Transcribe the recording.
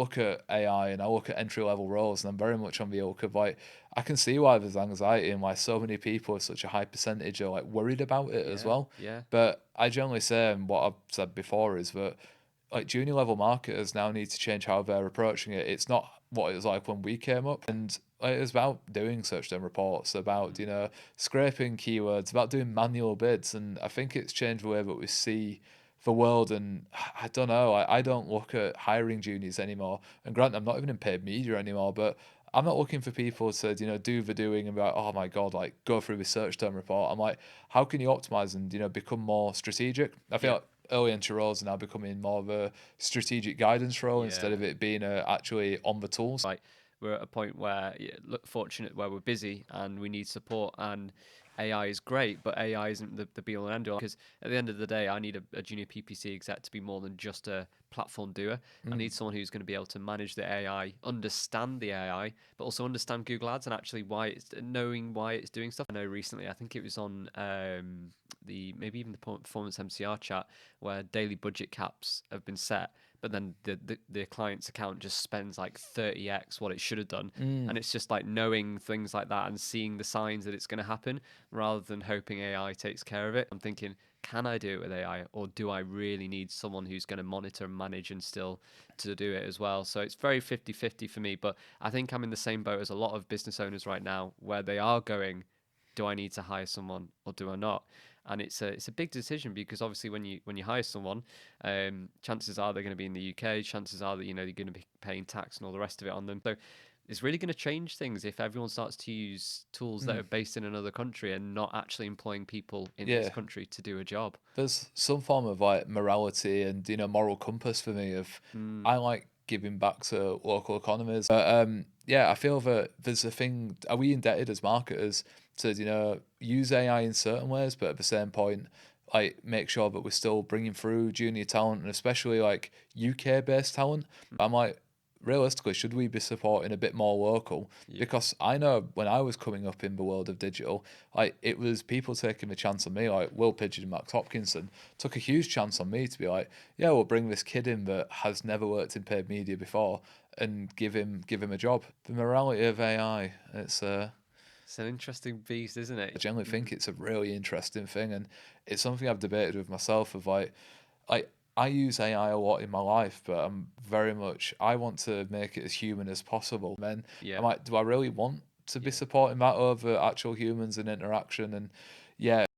look at AI and I look at entry level roles, and I'm very much on the ilk of like, I can see why there's anxiety and why so many people, such a high percentage, are like worried about it as Yeah, well. yeah. But I generally say, and what I've said before is that like junior level marketers now need to change how they're approaching it. It's not what it was like when we came up, and like, it was about doing search term reports, about scraping keywords, about doing manual bids, and I think it's changed the way that we see the world. And I don't know, I don't look at hiring juniors anymore. And granted, I'm not even in paid media anymore, but I'm not looking for people to do the doing and be like, oh my god, like go through the search term report. I'm like, how can you optimize and become more strategic? I feel Yeah. like early entry roles are now becoming more of a strategic guidance role instead Yeah. of it being actually on the tools. Like we're at a point where, yeah, look, fortunate where we're busy and we need support, and AI is great, but AI isn't the be all and end all, because at the end of the day I need a junior PPC exec to be more than just a platform doer. I Mm. need someone who's going to be able to manage the AI, understand the AI, but also understand Google Ads and actually why it's knowing why it's doing stuff. I know recently, I think it was on the maybe even the performance MCR chat, where daily budget caps have been set, but then the client's account just spends like 30x what it should have done. Mm. And it's just like knowing things like that and seeing the signs that it's going to happen, rather than hoping AI takes care of it. I'm thinking, can I do it with AI, or do I really need someone who's going to monitor and manage and still to do it as well? So it's very 50-50 for me, but I think I'm in the same boat as a lot of business owners right now, where they are going, do I need to hire someone or do I not? And it's a big decision, because obviously when you hire someone, chances are they're going to be in the UK. Chances are that you're going to be paying tax and all the rest of it on them. So it's really going to change things if everyone starts to use tools that Mm. are based in another country and not actually employing people in this Yeah, country to do a job. there's some form of like morality and moral compass for me of Mm, I like giving back to local economies. But yeah, I feel that there's a thing. Are we indebted as marketers to use AI in certain ways, but at the same point, like make sure that we're still bringing through junior talent and especially like UK based talent? I'm like, realistically, should we be supporting a bit more local? yeah. Because I know when I was coming up in the world of digital, like it was people taking a chance on me, like Will Pidgeon and Max Hopkinson took a huge chance on me to be like, yeah, we'll bring this kid in that has never worked in paid media before and give him a job. The morality of AI, It's an interesting beast, isn't I it? generally Mm, think it's a really interesting thing, and it's something I've debated with myself of like I use AI a lot in my life, but I'm very much I want to make it as human as possible. Then I'm yeah, like, do I really want to be yeah. supporting that over actual humans and interaction? And yeah,